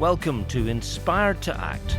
Welcome to Inspired to Act.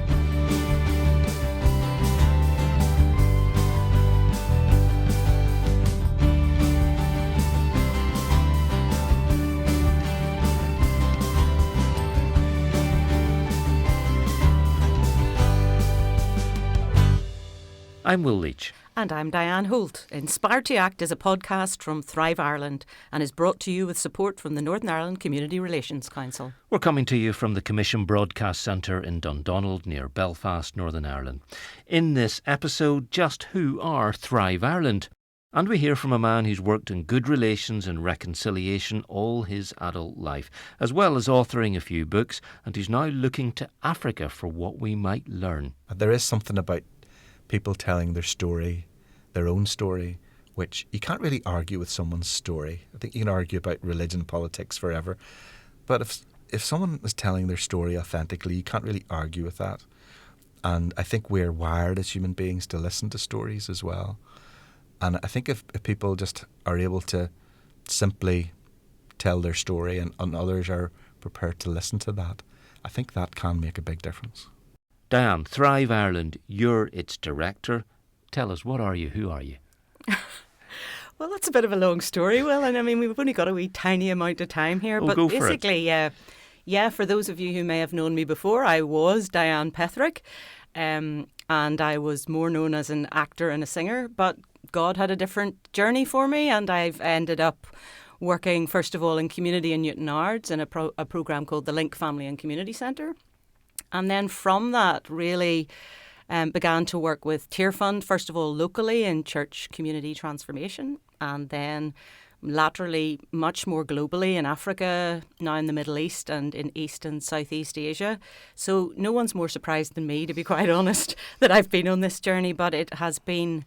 I'm Will Leitch. And I'm Diane Holt. Inspired to Act is a podcast from Thrive Ireland and is brought to you with support from the Northern Ireland Community Relations Council. We're coming to you from the Commission Broadcast Centre in Dundonald near Belfast, Northern Ireland. In this episode, just who are Thrive Ireland? And we hear from a man who's worked in good relations and reconciliation all his adult life, as well as authoring a few books, and who's now looking to Africa for what we might learn. There is something about people telling their story, their own story, which you can't really argue with someone's story. I think you can argue about religion and politics forever. But if someone is telling their story authentically, you can't really argue with that. And I think we're wired as human beings to listen to stories as well. And I think if people just are able to simply tell their story and others are prepared to listen to that, I think that can make a big difference. Diane, Thrive Ireland, you're its director. Tell us, what are you? Who are you? Well, that's a bit of a long story, Will, and I mean, we've only got a wee tiny amount of time here. But basically, for those of you who may have known me before, I was Diane Petherick, and I was more known as an actor and a singer, but God had a different journey for me, and I've ended up working, first of all, in community and Newton Ards in a programme called the Link Family and Community Centre. And then from that, really began to work with Tear Fund, first of all locally in church community transformation, and then laterally much more globally in Africa, now in the Middle East and in East and Southeast Asia. So no one's more surprised than me, to be quite honest, that I've been on this journey, but it has been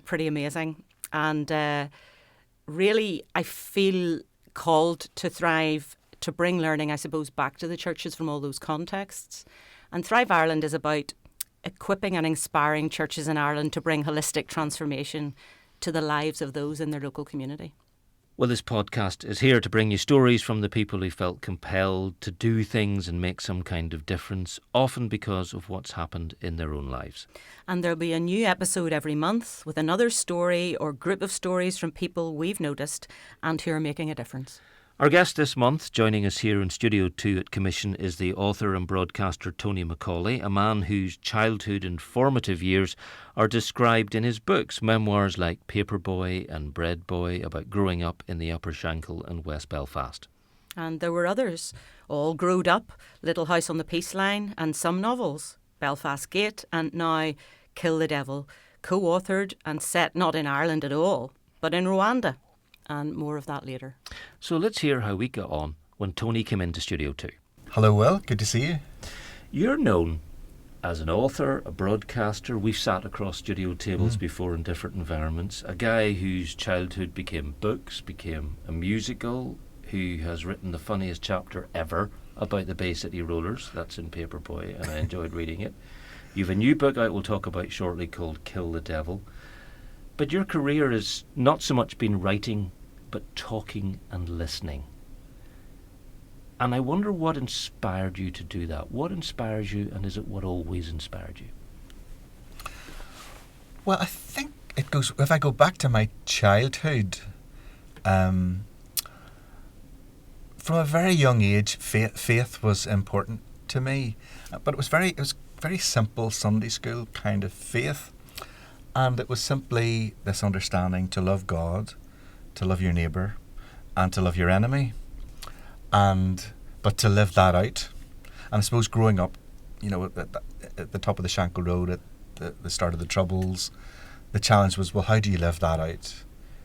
pretty amazing. And really, I feel called to Thrive, to bring learning, I suppose, back to the churches from all those contexts. And Thrive Ireland is about equipping and inspiring churches in Ireland to bring holistic transformation to the lives of those in their local community. Well, this podcast is here to bring you stories from the people who felt compelled to do things and make some kind of difference, often because of what's happened in their own lives. And there'll be a new episode every month with another story or group of stories from people we've noticed and who are making a difference. Our guest this month, joining us here in Studio 2 at Commission, is the author and broadcaster Tony Macaulay, a man whose childhood and formative years are described in his books, memoirs like Paperboy and Bread Boy, about growing up in the Upper Shankill and West Belfast. And there were others, all growed up, Little House on the Peace Line, and some novels, Belfast Gate and now Kill the Devil, co-authored and set not in Ireland at all, but in Rwanda. And more of that later. So let's hear how we got on when Tony came into Studio 2. Hello, Will. Good to see you. You're known as an author, a broadcaster. We've sat across studio tables before in different environments. A guy whose childhood became books, became a musical, who has written the funniest chapter ever about the Bay City Rollers. That's in Paperboy, and I enjoyed reading it. You've a new book out we'll talk about shortly called Kill the Devil. But your career has not so much been writing, but talking and listening. And I wonder what inspired you to do that. What inspires you, and is it what always inspired you? Well, I think it goes, if I go back to my childhood, from a very young age, faith was important to me. But it was very simple Sunday school kind of faith. And it was simply this understanding to love God, to love your neighbour, and to love your enemy, but to live that out. And I suppose growing up, at the top of the Shankill Road, at the start of the Troubles, the challenge was, well, how do you live that out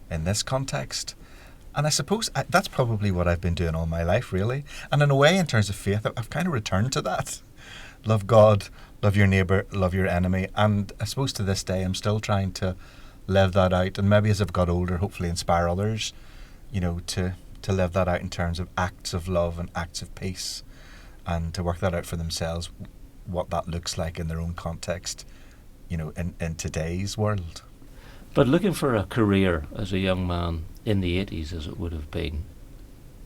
in this context? And I suppose that's probably what I've been doing all my life, really. And in a way, in terms of faith, I've kind of returned to that. Love God, love your neighbour, love your enemy. And I suppose to this day, I'm still trying to live that out. And maybe as I've got older, hopefully inspire others, to live that out in terms of acts of love and acts of peace, and to work that out for themselves, what that looks like in their own context, in today's world. But looking for a career as a young man in the 80s, as it would have been,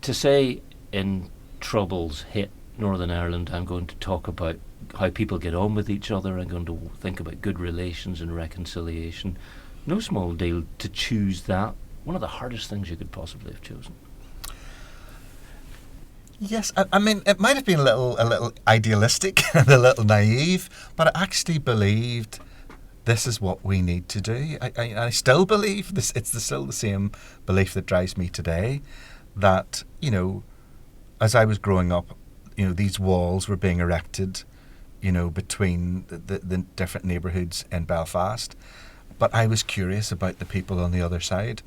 to say in Troubles hit Northern Ireland. I'm going to talk about how people get on with each other. I'm going to think about good relations and reconciliation. No small deal to choose that. One of the hardest things you could possibly have chosen. Yes, I mean, it might have been a little idealistic and a little naive, but I actually believed this is what we need to do. I still believe this. It's still the same belief that drives me today, that, you know, as I was growing up, you know, these walls were being erected, you know, between the different neighbourhoods in Belfast. But I was curious about the people on the other side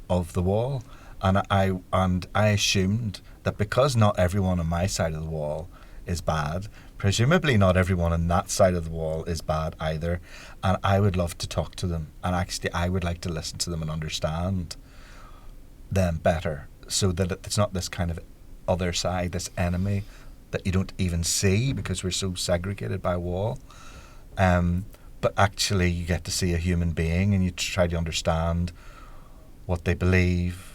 of the wall, and I assumed that because not everyone on my side of the wall is bad, presumably not everyone on that side of the wall is bad either, and I would love to talk to them, and actually I would like to listen to them and understand them better, so that it's not this kind of other side, this enemy that you don't even see because we're so segregated by a wall. But actually you get to see a human being and you try to understand what they believe,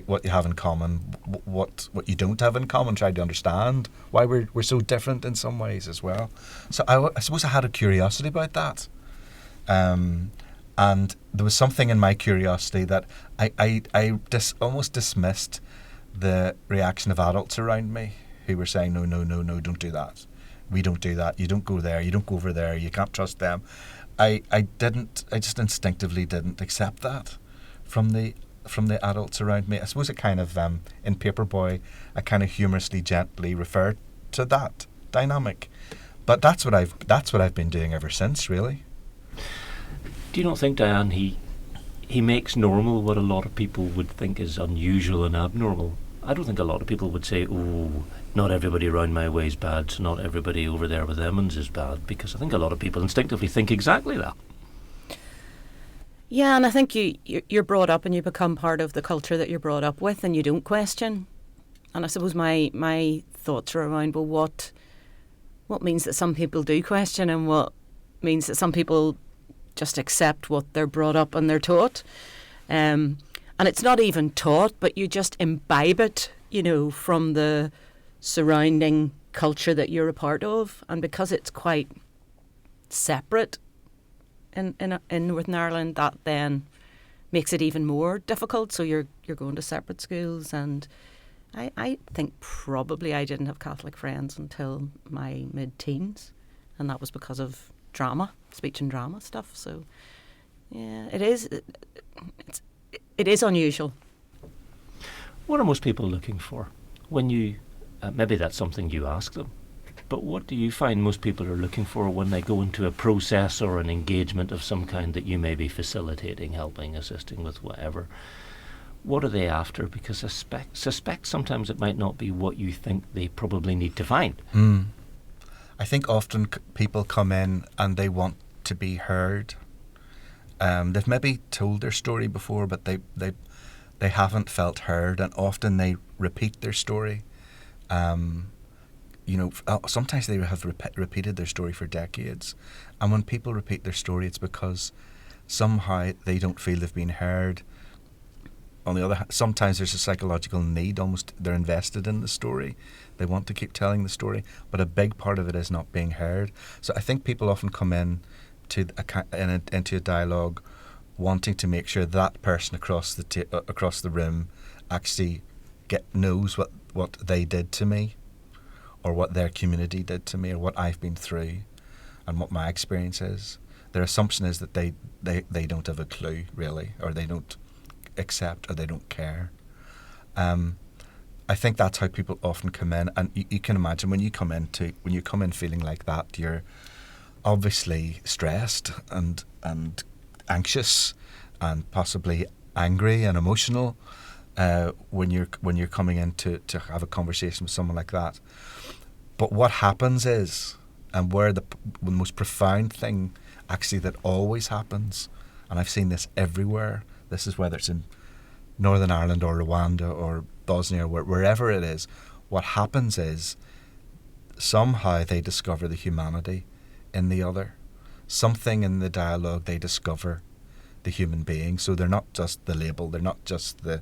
what you have in common, what you don't have in common, try to understand why we're so different in some ways as well. So I suppose I had a curiosity about that. And there was something in my curiosity that I almost dismissed the reaction of adults around me who were saying, no, don't do that. We don't do that. You don't go there. You don't go over there. You can't trust them. I just instinctively didn't accept that from the adults around me. I suppose it kind of, in Paperboy, I kind of humorously, gently referred to that dynamic. But that's what I've been doing ever since, really. Do you not think, Diane, he makes normal what a lot of people would think is unusual and abnormal? I don't think a lot of people would say, oh, not everybody around my way is bad, so not everybody over there with Emmons is bad, because I think a lot of people instinctively think exactly that. Yeah, and I think you're brought up and you become part of the culture that you're brought up with, and you don't question. And I suppose my thoughts are around, well, what means that some people do question, and what means that some people just accept what they're brought up and they're taught. And it's not even taught, but you just imbibe it, you know, from the surrounding culture that you're a part of. And because it's quite separate in Northern Ireland, that then makes it even more difficult. So you're going to separate schools, and I think probably I didn't have Catholic friends until my mid-teens, and that was because of drama, speech and drama stuff. So yeah, it is unusual. What are most people looking for when you, maybe that's something you ask them, but what do you find most people are looking for when they go into a process or an engagement of some kind that you may be facilitating, helping, assisting with, whatever? What are they after? Because I suspect sometimes it might not be what you think they probably need to find. I think often people come in and they want to be heard. They've maybe told their story before, but they haven't felt heard, and often they repeat their story. Sometimes they have repeated their story for decades, and when people repeat their story, it's because somehow they don't feel they've been heard. On the other hand, sometimes there's a psychological need, almost they're invested in the story. They want to keep telling the story, but a big part of it is not being heard. So I think people often come into a dialogue wanting to make sure that person across the room actually knows what they did to me, or what their community did to me, or what I've been through, and what my experience is. Their assumption is that they don't have a clue, really, or they don't accept, or they don't care. I think that's how people often come in, and you can imagine when you come in feeling like that, you're obviously stressed and anxious and possibly angry and emotional when you're coming in to have a conversation with someone like that. But what happens is, and where the most profound thing actually that always happens, and I've seen this everywhere, this is whether it's in Northern Ireland or Rwanda or Bosnia or wherever it is, what happens is somehow they discover the humanity in the other. Something in the dialogue, they discover the human being. So they're not just the label, they're not just they're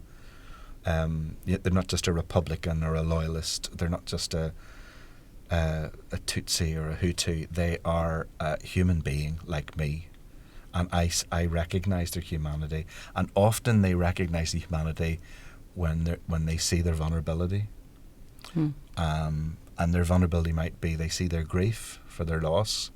not just a Republican or a loyalist, they're not just a Tutsi or a Hutu. They are a human being like me. And I recognise their humanity. And often they recognise the humanity when they see their vulnerability. And their vulnerability might be they see their grief for their loss.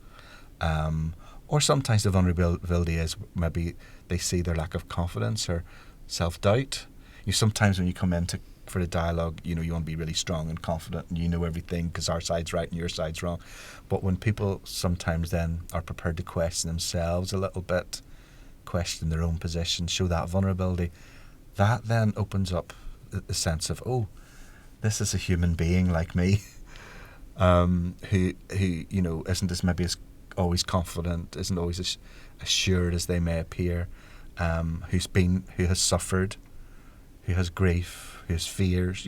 Or sometimes the vulnerability is maybe they see their lack of confidence or self-doubt. Sometimes when you come in for the dialogue, you want to be really strong and confident and you know everything because our side's right and your side's wrong. But when people sometimes then are prepared to question themselves a little bit, question their own position, show that vulnerability, that then opens up the sense of, oh, this is a human being like me, who isn't as maybe as always confident, isn't always as assured as they may appear, who has suffered, who has grief, who has fears.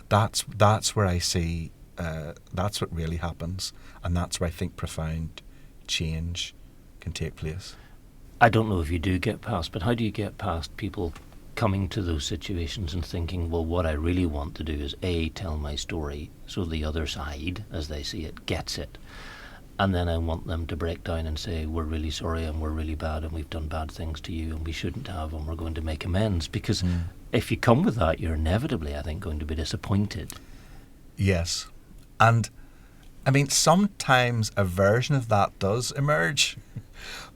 That's where I see that's what really happens, and that's where I think profound change can take place. I don't know if you do get past, but how do you get past people coming to those situations and thinking, well, what I really want to do is A, tell my story so the other side, as they see it, gets it. And then I want them to break down and say, we're really sorry and we're really bad and we've done bad things to you and we shouldn't have and we're going to make amends. Because if you come with that, you're inevitably, I think, going to be disappointed. Yes. And, I mean, sometimes a version of that does emerge,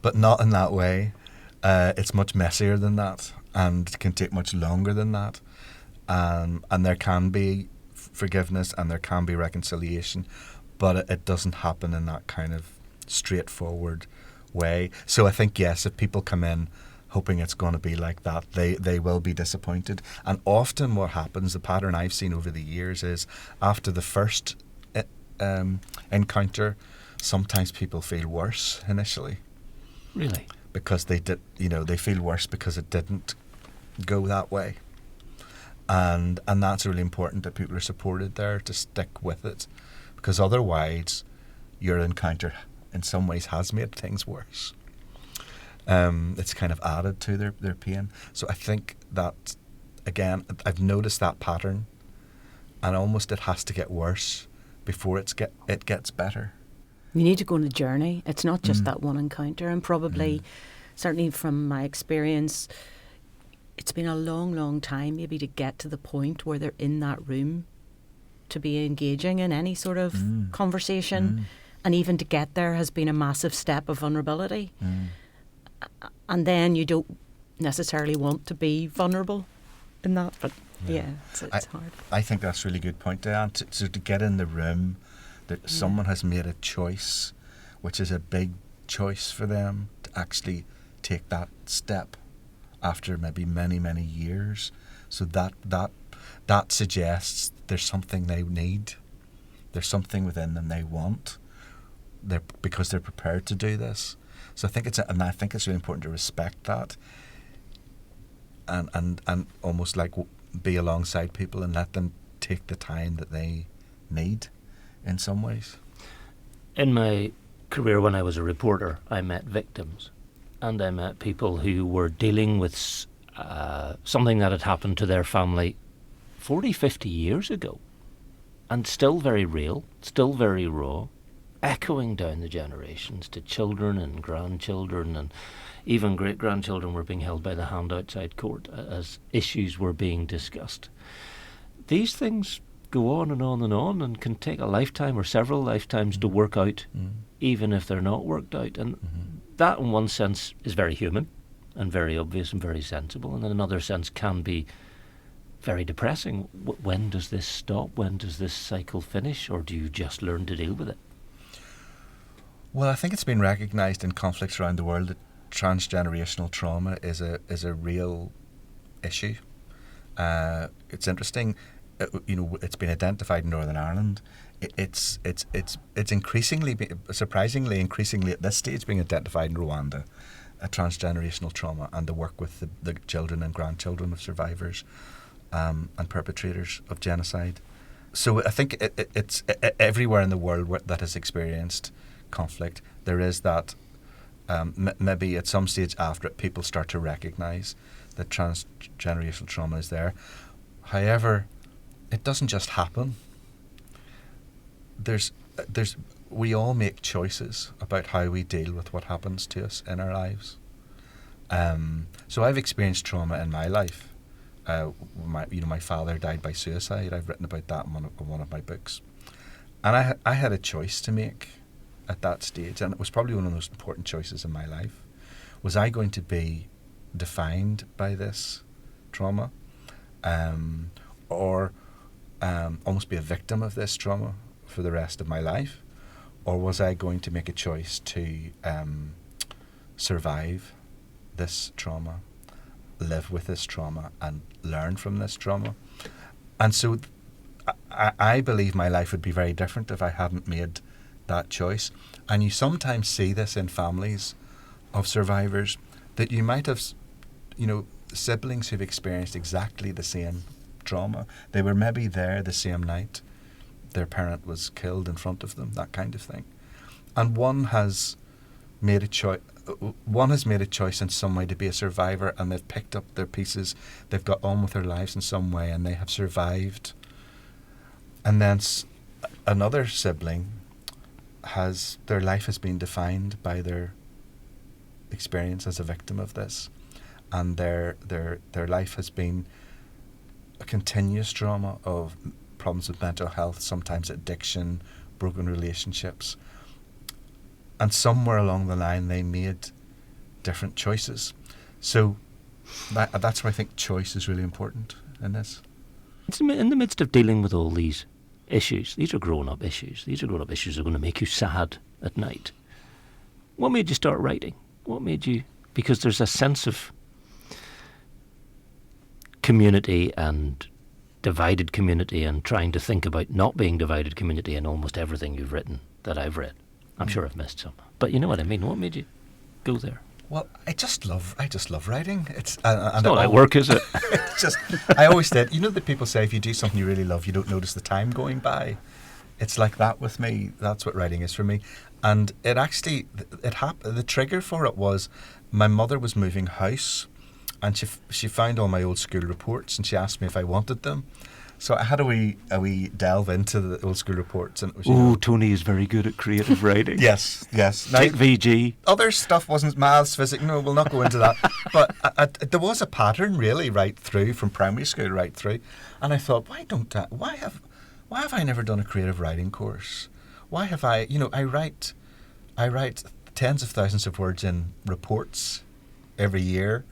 but not in that way. It's much messier than that and can take much longer than that. And there can be forgiveness and there can be reconciliation, but it doesn't happen in that kind of straightforward way. So I think, yes, if people come in hoping it's going to be like that, they will be disappointed. And often what happens, the pattern I've seen over the years is after the first encounter, sometimes people feel worse initially. Really? Because they feel worse because it didn't go that way. And that's really important that people are supported there to stick with it. Because otherwise, your encounter in some ways has made things worse. It's kind of added to their pain. So I think that, again, I've noticed that pattern, and almost it has to get worse before it gets better. You need to go on a journey. It's not just that one encounter, and probably, certainly from my experience, it's been a long, long time maybe to get to the point where they're in that room to be engaging in any sort of conversation, and even to get there has been a massive step of vulnerability. And then you don't necessarily want to be vulnerable in that, but it's hard. I think that's a really good point, Diane. So to get in the room, that someone has made a choice, which is a big choice for them, to actually take that step after maybe many, many years. So that suggests there's something they need. There's something within them they want. Because they're prepared to do this. So I think it's really important to respect that, and almost like be alongside people and let them take the time that they need, in some ways. In my career, when I was a reporter, I met victims, and I met people who were dealing with something that had happened to their family 40, 50 years ago, and still very real, still very raw, echoing down the generations to children and grandchildren, and even great-grandchildren were being held by the hand outside court as issues were being discussed. These things go on and on and on and can take a lifetime or several lifetimes to work out, even if they're not worked out. And that, in one sense, is very human and very obvious and very sensible, and in another sense can be very depressing. When does this stop? When does this cycle finish? Or do you just learn to deal with it? Well, I think it's been recognised in conflicts around the world that transgenerational trauma is a real issue. It's interesting. It's been identified in Northern Ireland. It's surprisingly increasingly at this stage being identified in Rwanda, a transgenerational trauma, and the work with the children and grandchildren of survivors and perpetrators of genocide. So I think it's everywhere in the world that has experienced conflict, there is that maybe at some stage after it, people start to recognise that transgenerational trauma is there. However, it doesn't just happen. we all make choices about how we deal with what happens to us in our lives. So I've experienced trauma in my life. My father died by suicide. I've written about that in one of my books, and I had a choice to make at that stage, and it was probably one of the most important choices in my life. Was I going to be defined by this trauma, or almost be a victim of this trauma for the rest of my life, or was I going to make a choice to survive this trauma, live with this trauma, and learn from this trauma? And so I believe my life would be very different if I hadn't made that choice. And you sometimes see this in families of survivors, that you might have, siblings who've experienced exactly the same trauma. They were maybe there the same night their parent was killed in front of them, that kind of thing. And one has made a choice. One has made a choice in some way to be a survivor, and they've picked up their pieces. They've got on with their lives in some way, and they have survived. And then another sibling their life has been defined by their experience as a victim of this, and their life has been a continuous drama of problems with mental health, sometimes addiction, broken relationships. And somewhere along the line, they made different choices. So that's where I think choice is really important in this. It's in the midst of dealing with all these issues. These are grown-up issues. These are grown-up issues that are going to make you sad at night. What made you start writing? What made you... Because there's a sense of community and divided community, and trying to think about not being divided community in almost everything you've written that I've read. I'm sure I've missed some, but you know what I mean. What made you go there? Well, I just love writing. It's not like work, is it? It's just, I always did. That people say if you do something you really love, you don't notice the time going by. It's like that with me. That's what writing is for me. And it actually, the trigger for it was my mother was moving house, and she found all my old school reports, and she asked me if I wanted them. So I had a wee delve into the old school reports, and it was, Tony is very good at creative writing. Yes. Take VG. Other stuff wasn't maths, physics. No, we'll not go into that. But there was a pattern really right through, from primary school right through, and I thought, why have I never done a creative writing course? Why have I? I write tens of thousands of words in reports every year.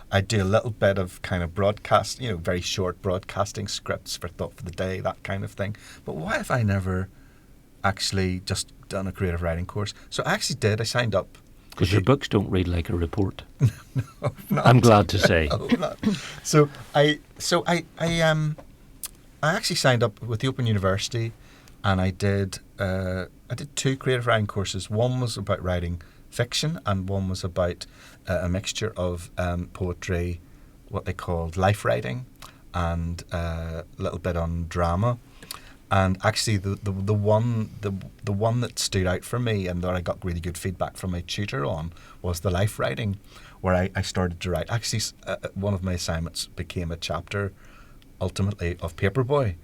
I do a little bit of kind of broadcast, very short broadcasting scripts for Thought for the Day, that kind of thing. But why have I never actually just done a creative writing course? So I actually did. I signed up. Because your books don't read like a report. No, not. I'm glad to say. No, not. So I actually signed up with the Open University, and I did 2 creative writing courses. One was about writing fiction, and one was about a mixture of poetry, what they called life writing, and a little bit on drama. And actually, the one that stood out for me, and that I got really good feedback from my tutor on, was the life writing, where I started to write. Actually, one of my assignments became a chapter, ultimately, of Paperboy,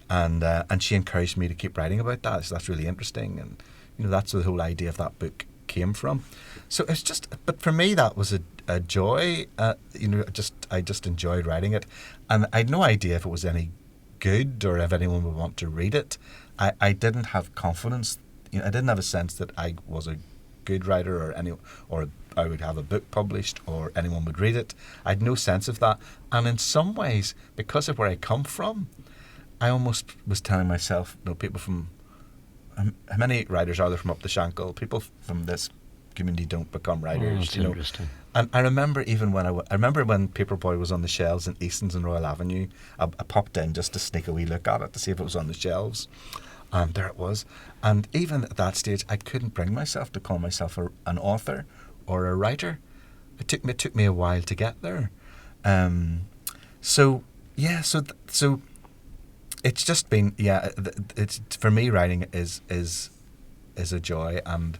and she encouraged me to keep writing about that. So that's really interesting, and that's where the whole idea of that book came from. So it's just, but for me that was a joy. I just enjoyed writing it, and I had no idea if it was any good or if anyone would want to read it. I didn't have confidence. I didn't have a sense that I was a good writer, or I would have a book published, or anyone would read it. I had no sense of that, and in some ways, because of where I come from, I almost was telling myself, people from, how many writers are there from up the Shankill? People from this community don't become writers. That's interesting. And I remember even when I remember when Paperboy was on the shelves in Easton's and Royal Avenue. I popped in just to sneak a wee look at it to see if it was on the shelves, and there it was. And even at that stage, I couldn't bring myself to call myself an author or a writer. It took me a while to get there. So it's just been, it's, for me, writing is a joy, and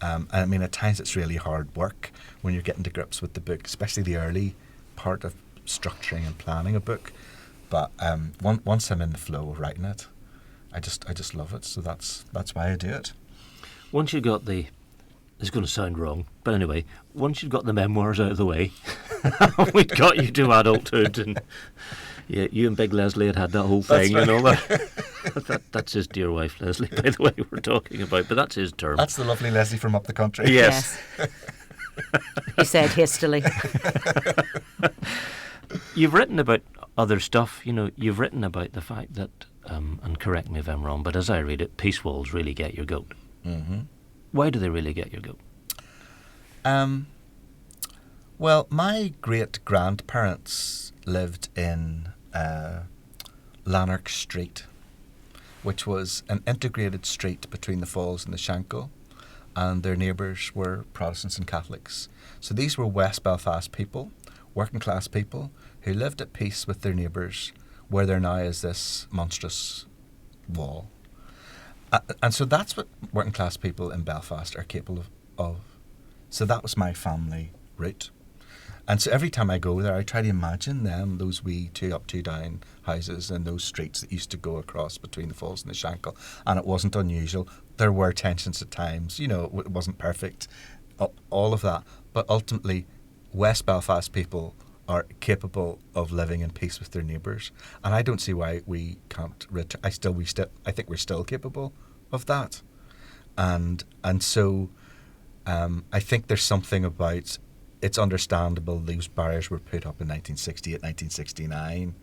I mean, at times it's really hard work when you're getting to grips with the book, especially the early part of structuring and planning a book. But once I'm in the flow of writing it, I just love it. So that's why I do it. Once you got it's going to sound wrong, but anyway, once you've got the memoirs out of the way, we'd got you to adulthood, and yeah, you and Big Leslie had that whole thing, right. and all that. That's his dear wife, Leslie, by the way, we're talking about, but that's his term. That's the lovely Leslie from up the country. Yes. He said hastily. You've written about other stuff, you've written about the fact that, and correct me if I'm wrong, but as I read it, peace walls really get your goat. Mm-hmm. Why do they really get your goat? Well, my great-grandparents lived in Lanark Street, which was an integrated street between the Falls and the Shankill, and their neighbours were Protestants and Catholics. So these were West Belfast people, working-class people, who lived at peace with their neighbours, where there now is this monstrous wall. And so that's what working class people in Belfast are capable of. So that was my family route. And so every time I go there, I try to imagine them, those wee 2 up, 2 down houses and those streets that used to go across between the Falls and the Shankill. And it wasn't unusual. There were tensions at times. It wasn't perfect, all of that. But ultimately, West Belfast people are capable of living in peace with their neighbours, and I don't see why we can't. I think we're still capable of that, and so I think there's something about. It's understandable these barriers were put up in 1968, 1969.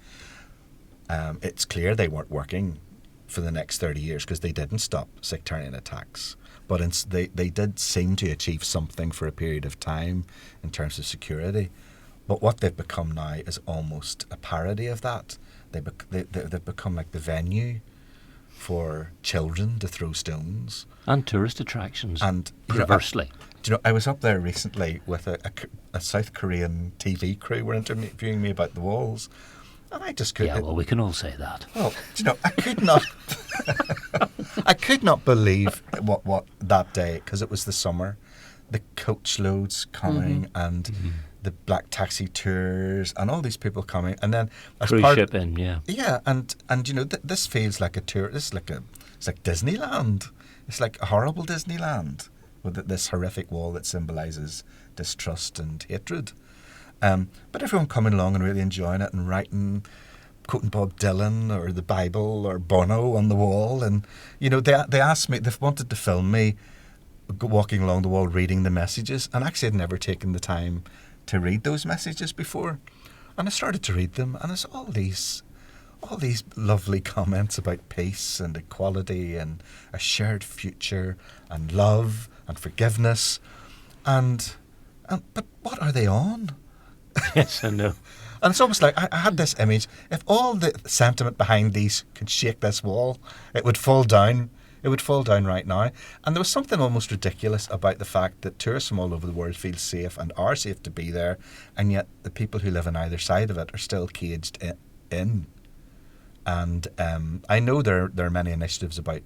It's clear they weren't working for the next 30 years because they didn't stop sectarian attacks. But they did seem to achieve something for a period of time in terms of security. But what they've become now is almost a parody of that. They've become like the venue for children to throw stones. And tourist attractions, and perversely. I was up there recently with a South Korean TV crew were interviewing me about the walls. And I just couldn't... Yeah, well, we can all say that. Well, I could not... I could not believe what that day, because it was the summer, the coach loads coming and... Mm-hmm. The black taxi tours and all these people coming, and then cruise ship in, yeah, and this feels like a tour. It's like Disneyland. It's like a horrible Disneyland with this horrific wall that symbolises distrust and hatred. But everyone coming along and really enjoying it and writing, quoting Bob Dylan or the Bible or Bono on the wall, and they asked me, they wanted to film me walking along the wall reading the messages, and actually I'd never taken the time to read those messages before, and I started to read them, and there's all these lovely comments about peace and equality and a shared future and love and forgiveness, but what are they on? Yes, I know. And it's almost like I had this image: if all the sentiment behind these could shake this wall, it would fall down. It would fall down right now. And there was something almost ridiculous about the fact that tourists from all over the world feel safe and are safe to be there, and yet the people who live on either side of it are still caged in. And I know there are many initiatives about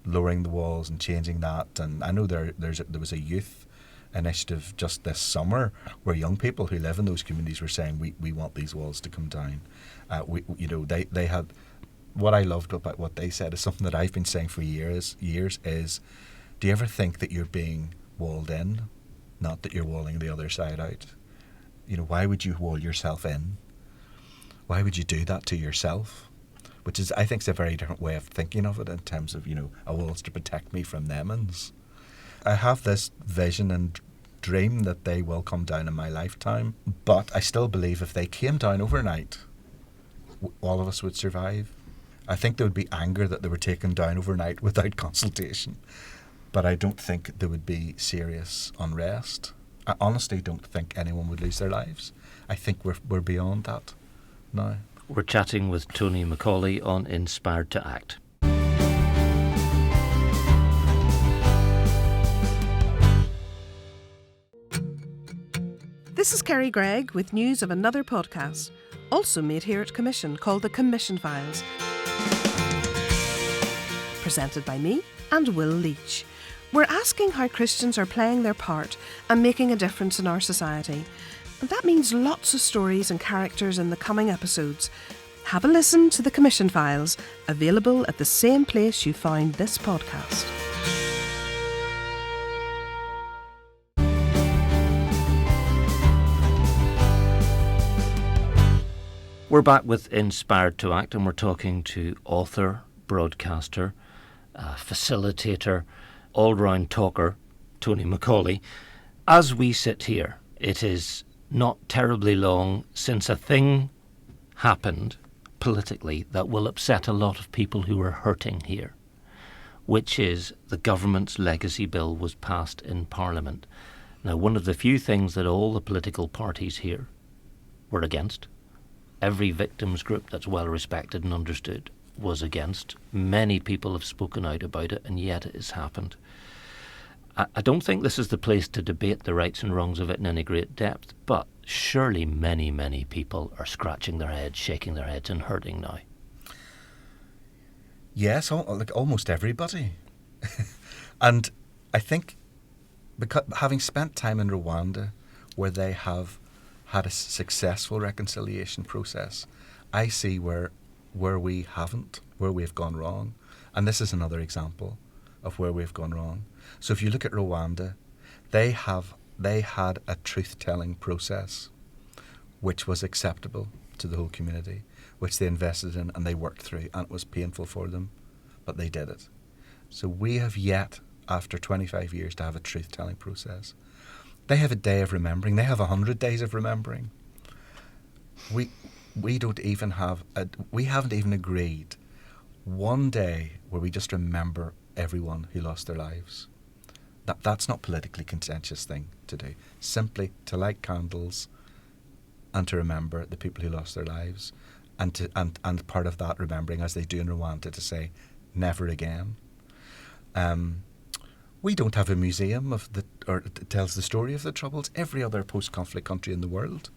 lowering the walls and changing that, and I know there was a youth initiative just this summer where young people who live in those communities were saying we want these walls to come down. They had... What I loved about what they said is something that I've been saying for years is, do you ever think that you're being walled in, not that you're walling the other side out? Why would you wall yourself in? Why would you do that to yourself? Which is, I think, is a very different way of thinking of it in terms of, a wall's to protect me from them. I have this vision and dream that they will come down in my lifetime, but I still believe if they came down overnight, all of us would survive. I think there would be anger that they were taken down overnight without consultation. But I don't think there would be serious unrest. I honestly don't think anyone would lose their lives. I think we're beyond that now. We're chatting with Tony Macaulay on Inspired to Act. This is Kerry Gregg with news of another podcast, also made here at Commission, called The Commission Files. Presented by me and Will Leitch. We're asking how Christians are playing their part and making a difference in our society. And that means lots of stories and characters in the coming episodes. Have a listen to the Commission Files, available at the same place you found this podcast. We're back with Inspired to Act, and we're talking to author, broadcaster, facilitator, all-round talker, Tony Macaulay. As we sit here, it is not terribly long since a thing happened politically that will upset a lot of people who are hurting here, which is the government's legacy bill was passed in Parliament. Now, one of the few things that all the political parties here were against, every victims group that's well respected and understood was against. Many people have spoken out about it, and yet it has happened. I don't think this is the place to debate the rights and wrongs of it in any great depth, but surely many, many people are scratching their heads, shaking their heads and hurting now. Yes, almost everybody. And I think, because having spent time in Rwanda, where they have had a successful reconciliation process, I see where we haven't, where we've gone wrong. And this is another example of where we've gone wrong. So if you look at Rwanda, they had a truth-telling process which was acceptable to the whole community, which they invested in and they worked through, and it was painful for them, but they did it. So we have yet, after 25 years, to have a truth-telling process. They have a day of remembering. They have 100 days of remembering. We don't even have we haven't even agreed one day where we just remember everyone who lost their lives. That's not a politically contentious thing to do. Simply to light candles and to remember the people who lost their lives, and part of that remembering, as they do in Rwanda, to say never again. We don't have a museum that tells the story of the Troubles. Every other post-conflict country in the world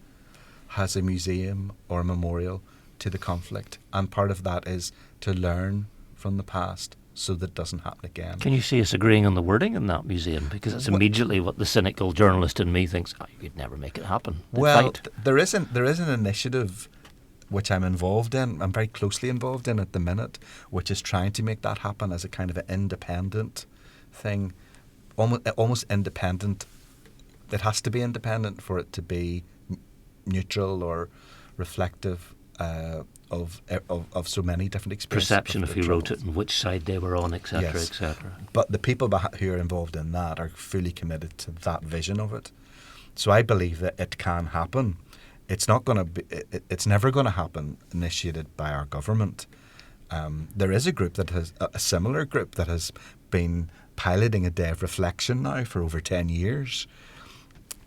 has a museum or a memorial to the conflict, and part of that is to learn from the past so that it doesn't happen again. Can you see us agreeing on the wording in that museum? Because it's immediately what the cynical journalist in me thinks, you'd never make it happen. Well, there is an initiative which I'm involved in, I'm very closely involved in at the minute, which is trying to make that happen as a kind of an independent thing, almost independent. It has to be independent for it to be neutral or reflective of so many different experiences. Perception of who wrote it and which side they were on, etc., yes. etc. But the people who are involved in that are fully committed to that vision of it. So I believe that it can happen. It's not going to be. It's never going to happen initiated by our government. There is a group that has a similar group that has been piloting a day of reflection now for over 10 years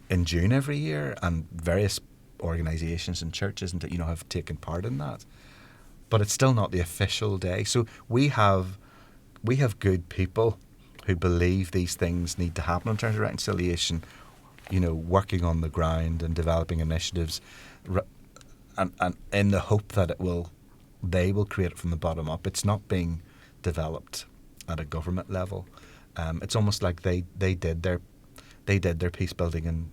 in June every year, and various organisations and churches have taken part in that. But it's still not the official day. So we have good people who believe these things need to happen in terms of reconciliation, working on the ground and developing initiatives, and in the hope that they will create it from the bottom up. It's not being developed at a government level. It's almost like they did their peace building in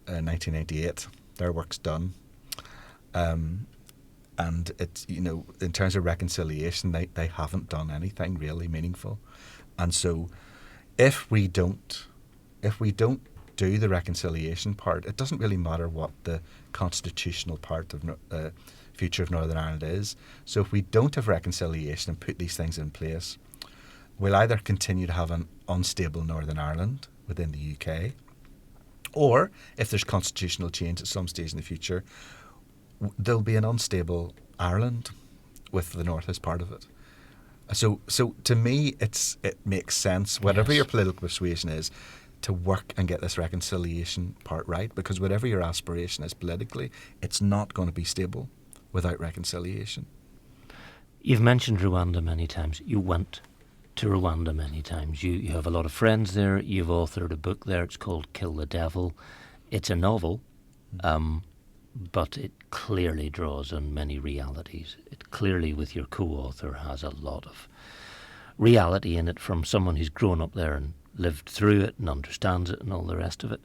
1988. Their work's done, and it's in terms of reconciliation, they haven't done anything really meaningful. And so, if we don't do the reconciliation part, it doesn't really matter what the constitutional part of future of Northern Ireland is. So if we don't have reconciliation and put these things in place, we'll either continue to have an unstable Northern Ireland within the UK, or if there's constitutional change at some stage in the future, there'll be an unstable Ireland with the North as part of it. So to me, it makes sense, whatever your political persuasion is, to work and get this reconciliation part right, because whatever your aspiration is politically, it's not going to be stable without reconciliation. You've mentioned Rwanda many times. You went to Rwanda many times. You have a lot of friends there. You've authored a book there. It's called Kill the Devil. It's a novel, but it clearly draws on many realities. It clearly, with your co-author, has a lot of reality in it from someone who's grown up there and lived through it and understands it and all the rest of it.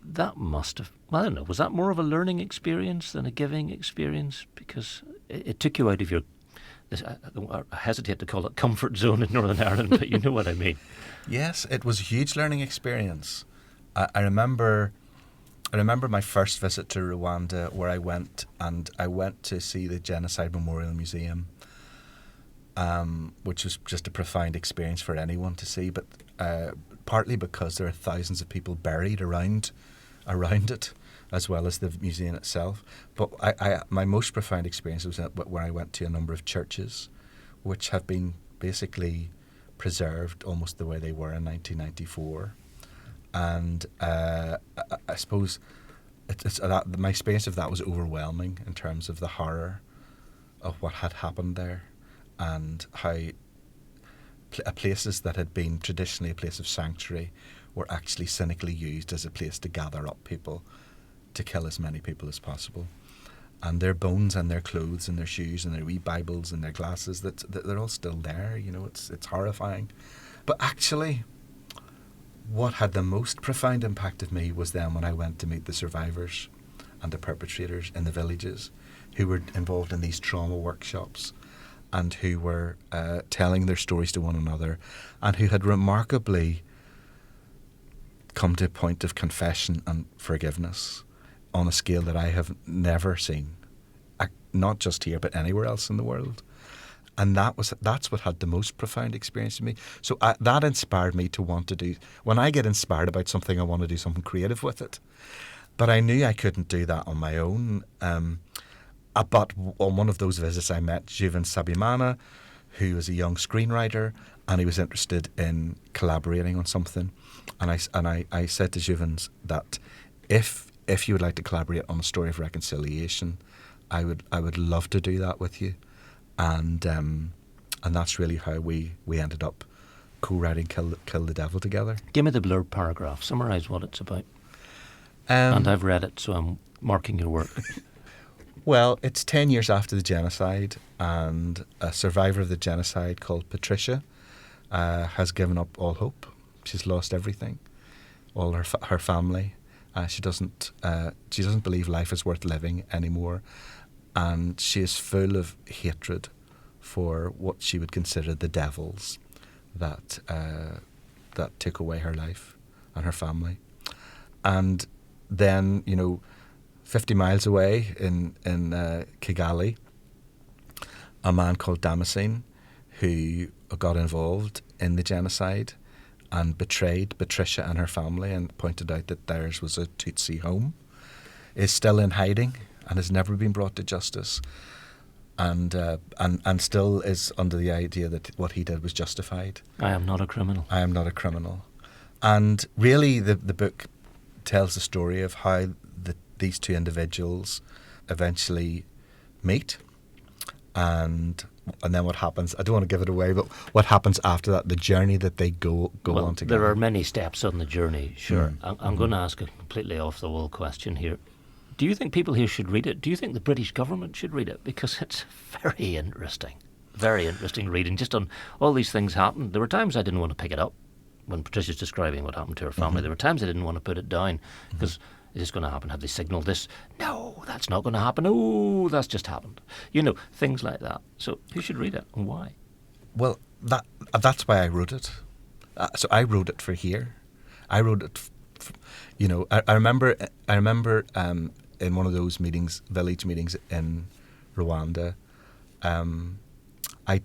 that must have, well, I don't know, was that more of a learning experience than a giving experience? Because it took you out of your, I hesitate to call it comfort zone in Northern Ireland, but you know what I mean. Yes, it was a huge learning experience. I remember my first visit to Rwanda, where I went to see the Genocide Memorial Museum, which was just a profound experience for anyone to see, but partly because there are thousands of people buried around it, as well as the museum itself. But my most profound experience was where I went to a number of churches, which have been basically preserved almost the way they were in 1994. And I suppose my experience of that was overwhelming in terms of the horror of what had happened there, and how places that had been traditionally a place of sanctuary were actually cynically used as a place to gather up people, to kill as many people as possible. And their bones and their clothes and their shoes and their wee Bibles and their glasses, that they're all still there. You know, it's horrifying. But actually, what had the most profound impact of me was then when I went to meet the survivors and the perpetrators in the villages, who were involved in these trauma workshops, and who were telling their stories to one another, and who had remarkably come to a point of confession and forgiveness on a scale that I have never seen, not just here but anywhere else in the world. And that's what had the most profound experience to me. So that inspired me to want to do, when I get inspired about something, I want to do something creative with it. But I knew I couldn't do that on my own. But on one of those visits I met Juven Sabimana, who was a young screenwriter, and he was interested in collaborating on something. And I said to Juven that if you would like to collaborate on a story of reconciliation, I would love to do that with you. And that's really how we ended up co-writing Kill the Devil together. Give me the blurb paragraph. Summarise what it's about. And I've read it, so I'm marking your work. Well, it's 10 years after the genocide, and a survivor of the genocide called Patricia has given up all hope. She's lost everything, all her family. She doesn't believe life is worth living anymore, and she is full of hatred for what she would consider the devils that took away her life and her family. And then, 50 miles away in Kigali, a man called Damascene, who got involved in the genocide and betrayed Patricia and her family and pointed out that theirs was a Tutsi home, is still in hiding and has never been brought to justice, and still is under the idea that what he did was justified. I am not a criminal. I am not a criminal. And really the book tells the story of how these two individuals eventually meet, and then what happens. I don't want to give it away, but what happens after that, the journey that they go on together. There are many steps on the journey, sure. I'm going to ask a completely off-the-wall question here. Do you think people here should read it? Do you think the British government should read it? Because it's very interesting reading. Just on all these things happened. There were times I didn't want to pick it up when Patricia's describing what happened to her family. There were times I didn't want to put it down because is this going to happen? Have they signalled this? No, that's not going to happen. Oh, that's just happened. Things like that. So who should read it and why? Well, that's why I wrote it. So I wrote it for here. I wrote it. I remember in one of those meetings, village meetings in Rwanda, I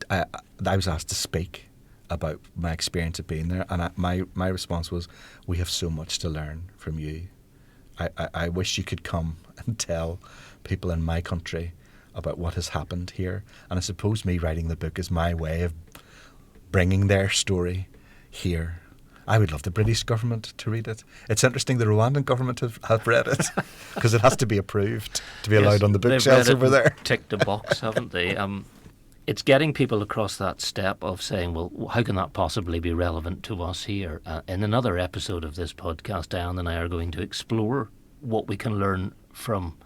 was asked to speak about my experience of being there, and my response was, "We have so much to learn from you. I wish you could come and tell people in my country about what has happened here." And I suppose me writing the book is my way of bringing their story here. I would love the British government to read it. It's interesting the Rwandan government have read it because it has to be approved to be allowed on the bookshelves over there. Ticked a box, haven't they? It's getting people across that step of saying, well, how can that possibly be relevant to us here? In another episode of this podcast, Diane and I are going to explore what we can learn from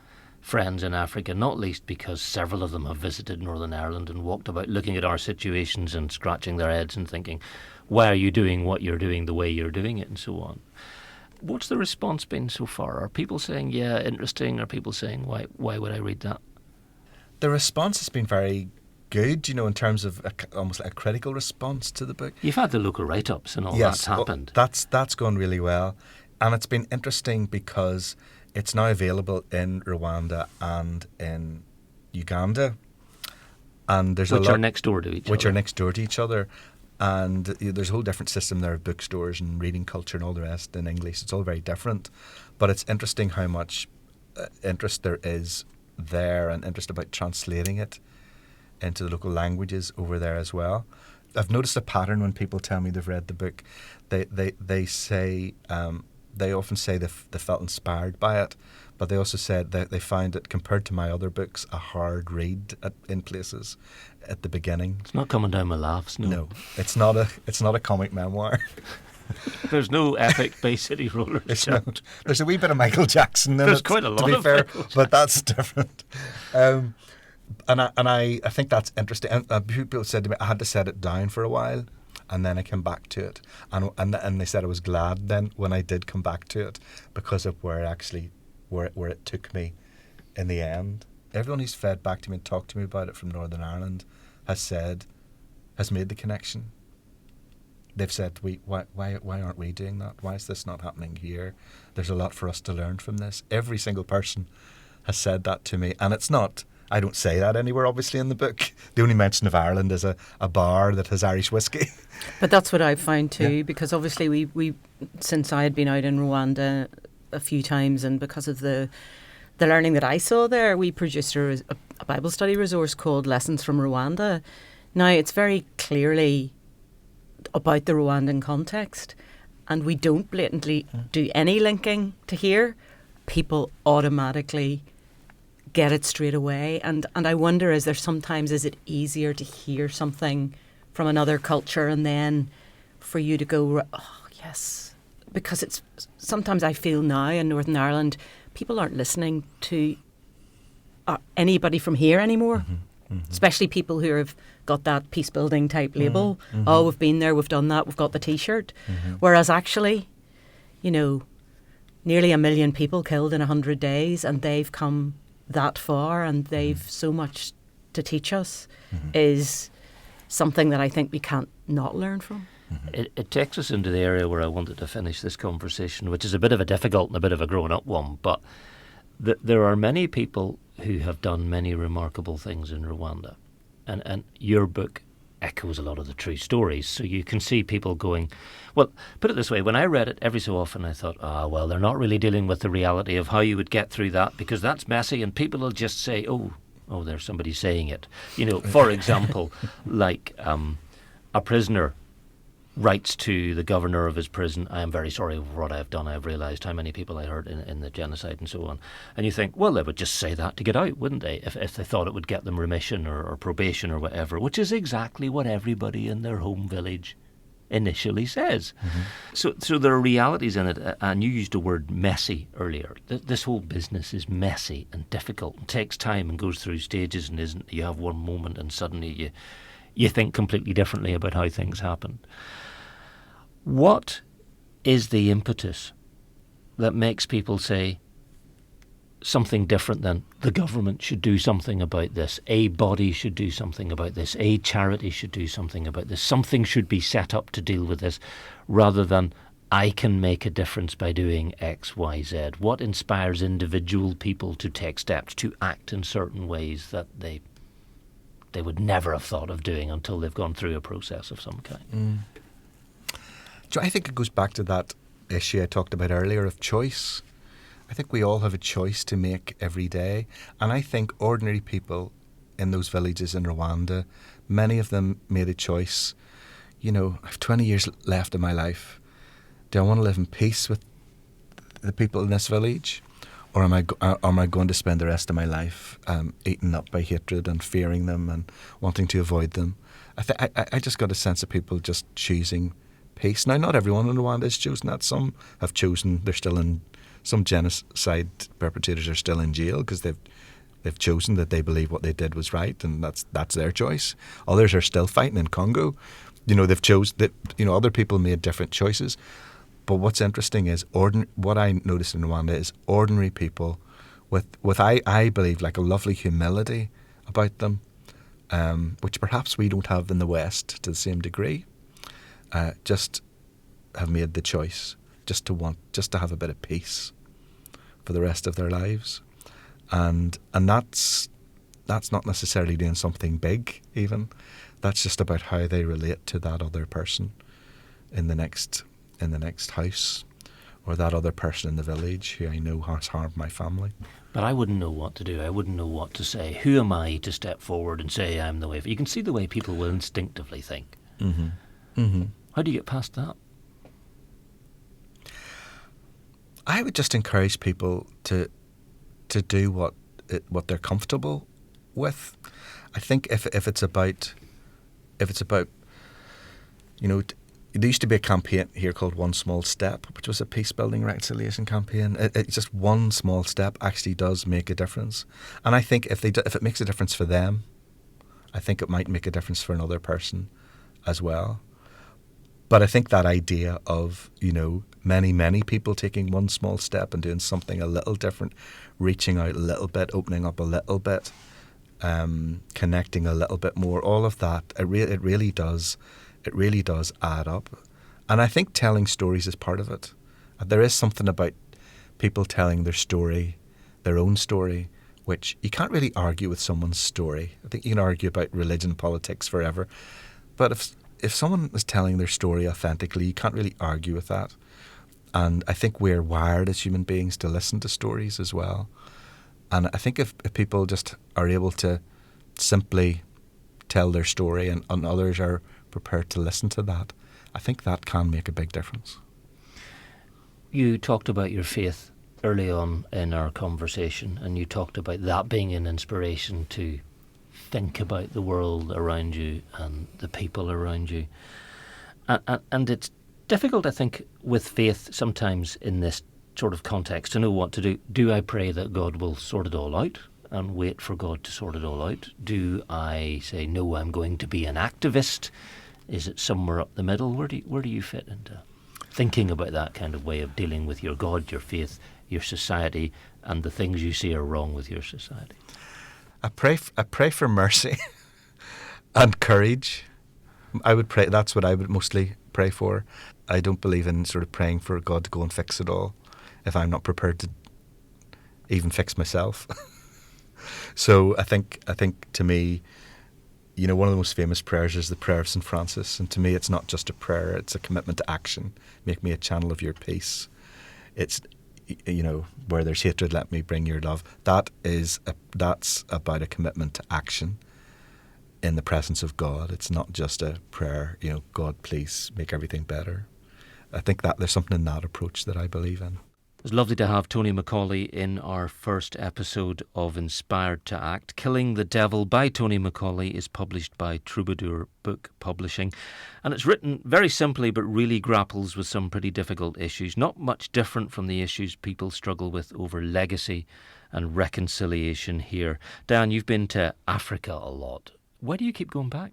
friends in Africa, not least because several of them have visited Northern Ireland and walked about looking at our situations and scratching their heads and thinking, why are you doing what you're doing the way you're doing it, and so on. What's the response been so far? Are people saying, yeah, interesting? Are people saying, why would I read that? The response has been very good, in terms of almost like a critical response to the book. You've had the local write-ups and all Yes, that's happened. That's gone really well. And it's been interesting because it's now available in Rwanda and in Uganda. And there's which are next door to each other. And there's a whole different system there of bookstores and reading culture and all the rest in English. It's all very different. But it's interesting how much interest there is there and interest about translating it into the local languages over there as well. I've noticed a pattern when people tell me they've read the book. They say, they often say they felt inspired by it, but they also said that they find it, compared to my other books, a hard read in places at the beginning. It's not coming down my laughs, no. No, it's not a comic memoir. There's no epic Bay City Rollers. There's a wee bit of Michael Jackson in it. There's quite a lot, to be of fair, Michael Jackson. But that's different. And I think that's interesting. And people said to me, I had to set it down for a while, and then I came back to it. And they said I was glad then when I did come back to it, because of where it took me in the end. Everyone who's fed back to me and talked to me about it from Northern Ireland has made the connection. They've said, why aren't we doing that? Why is this not happening here? There's a lot for us to learn from this. Every single person has said that to me. And it's not, I don't say that anywhere, obviously, in the book. The only mention of Ireland is a bar that has Irish whiskey. But that's what I've found too, because obviously we since I had been out in Rwanda a few times, and because of the learning that I saw there, we produced a Bible study resource called Lessons from Rwanda. Now, it's very clearly about the Rwandan context, and we don't blatantly do any linking to here. People automatically get it straight away, and I wonder, is it easier to hear something from another culture and then for you to go, oh yes, because it's sometimes I feel now in Northern Ireland people aren't listening to anybody from here anymore. Mm-hmm. Especially people who have got that peace building type label. Mm-hmm. Oh, we've been there, we've done that, we've got the T-shirt. Mm-hmm. Whereas actually, nearly 1 million people killed in 100 days, and they've come that far, and they've so much to teach us, is something that I think we can't not learn from. It takes us into the area where I wanted to finish this conversation, which is a bit of a difficult and a bit of a grown-up one, but there are many people who have done many remarkable things in Rwanda, and your book echoes a lot of the true stories, so you can see people going, well, put it this way, when I read it every so often I thought, well, they're not really dealing with the reality of how you would get through that, because that's messy, and people will just say, oh, there's somebody saying it. For example, like a prisoner writes to the governor of his prison, I am very sorry for what I have done. I have realised how many people I hurt in the genocide and so on. And you think, well, they would just say that to get out, wouldn't they? If they thought it would get them remission or probation or whatever, which is exactly what everybody in their home village initially says. Mm-hmm. So there are realities in it, and you used the word messy earlier. This whole business is messy and difficult and takes time and goes through stages, and isn't you have one moment and suddenly you think completely differently about how things happen. What is the impetus that makes people say something different than the government should do something about this, a body should do something about this, a charity should do something about this, something should be set up to deal with this, rather than I can make a difference by doing X, Y, Z? What inspires individual people to take steps, to act in certain ways that they would never have thought of doing until they've gone through a process of some kind? I think it goes back to that issue I talked about earlier of choice. I think we all have a choice to make every day. And I think ordinary people in those villages in Rwanda, many of them made a choice. I have 20 years left in my life. Do I want to live in peace with the people in this village? Or am I going to spend the rest of my life eaten up by hatred and fearing them and wanting to avoid them? I just got a sense of people just choosing peace. Now, not everyone in Rwanda has chosen that. Some have chosen, they're still in, some genocide perpetrators are still in jail because they've chosen that they believe what they did was right, and that's their choice. Others are still fighting in Congo. They've chosen that, other people made different choices. But what's interesting is what I noticed in Rwanda is ordinary people with I believe like a lovely humility about them, which perhaps we don't have in the West to the same degree. Just have made the choice just to have a bit of peace for the rest of their lives, and that's not necessarily doing something big. Even that's just about how they relate to that other person in the next house, or that other person in the village who I know has harmed my family. But I wouldn't know what to do. I wouldn't know what to say. Who am I to step forward and say I'm the way? You can see the way people will instinctively think. Mm-hmm. Mm-hmm. How do you get past that? I would just encourage people to do what they're comfortable with. I think if it's about there used to be a campaign here called One Small Step, which was a peace-building reconciliation campaign. It's just one small step actually does make a difference. And I think if it makes a difference for them, I think it might make a difference for another person as well. But I think that idea of, many, many people taking one small step and doing something a little different, reaching out a little bit, opening up a little bit, connecting a little bit more, all of that, it really does add up. And I think telling stories is part of it. There is something about people telling their story, their own story, which you can't really argue with someone's story. I think you can argue about religion and politics forever. But if someone is telling their story authentically, you can't really argue with that. And I think we're wired as human beings to listen to stories as well. And I think if people just are able to simply tell their story and others are prepared to listen to that, I think that can make a big difference. You talked about your faith early on in our conversation, and you talked about that being an inspiration to think about the world around you and the people around you. And it's difficult, I think, with faith sometimes in this sort of context to know what to do. Do I pray that God will sort it all out and wait for God to sort it all out? Do I say, no, I'm going to be an activist? Is it somewhere up the middle? Where do you fit into thinking about that kind of way of dealing with your God, your faith, your society, and the things you see are wrong with your society? I pray for mercy and courage. I would pray. That's what I would mostly pray for. I don't believe in sort of praying for God to go and fix it all if I'm not prepared to even fix myself. So I think to me, one of the most famous prayers is the prayer of St. Francis. And to me, it's not just a prayer, it's a commitment to action. Make me a channel of your peace. It's, where there's hatred, let me bring your love. That's about a commitment to action in the presence of God. It's not just a prayer, God, please make everything better. I think that there's something in that approach that I believe in. It's lovely to have Tony Macaulay in our first episode of Inspired to Act. Killing the Devil by Tony Macaulay is published by Troubadour Book Publishing. And it's written very simply but really grapples with some pretty difficult issues. Not much different from the issues people struggle with over legacy and reconciliation here. Diane, you've been to Africa a lot. Why do you keep going back?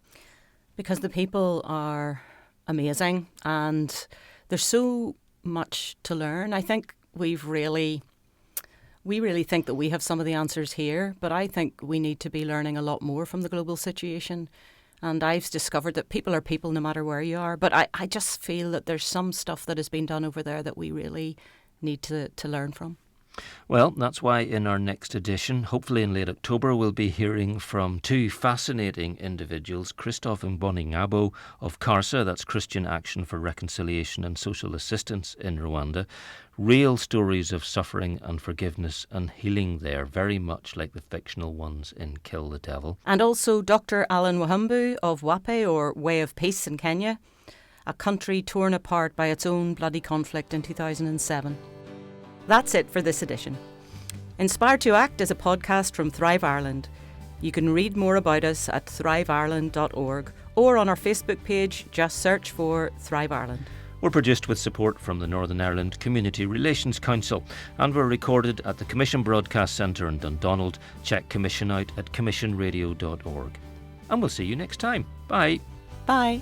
Because the people are amazing and there's so much to learn. I think we really think that we have some of the answers here, but I think we need to be learning a lot more from the global situation. And I've discovered that people are people no matter where you are. But I just feel that there's some stuff that has been done over there that we really need to learn from. Well, that's why in our next edition, hopefully in late October, we'll be hearing from two fascinating individuals, Christophe Mboningabo of CARSA, that's Christian Action for Reconciliation and Social Assistance in Rwanda. Real stories of suffering and forgiveness and healing there, very much like the fictional ones in Kill the Devil. And also Dr. Alan Wahambu of WAPE, or Way of Peace in Kenya, a country torn apart by its own bloody conflict in 2007. That's it for this edition. Inspired to Act is a podcast from Thrive Ireland. You can read more about us at thriveIreland.org or on our Facebook page, just search for Thrive Ireland. We're produced with support from the Northern Ireland Community Relations Council and we're recorded at the Commission Broadcast Centre in Dundonald. Check Commission out at commissionradio.org. And we'll see you next time. Bye. Bye.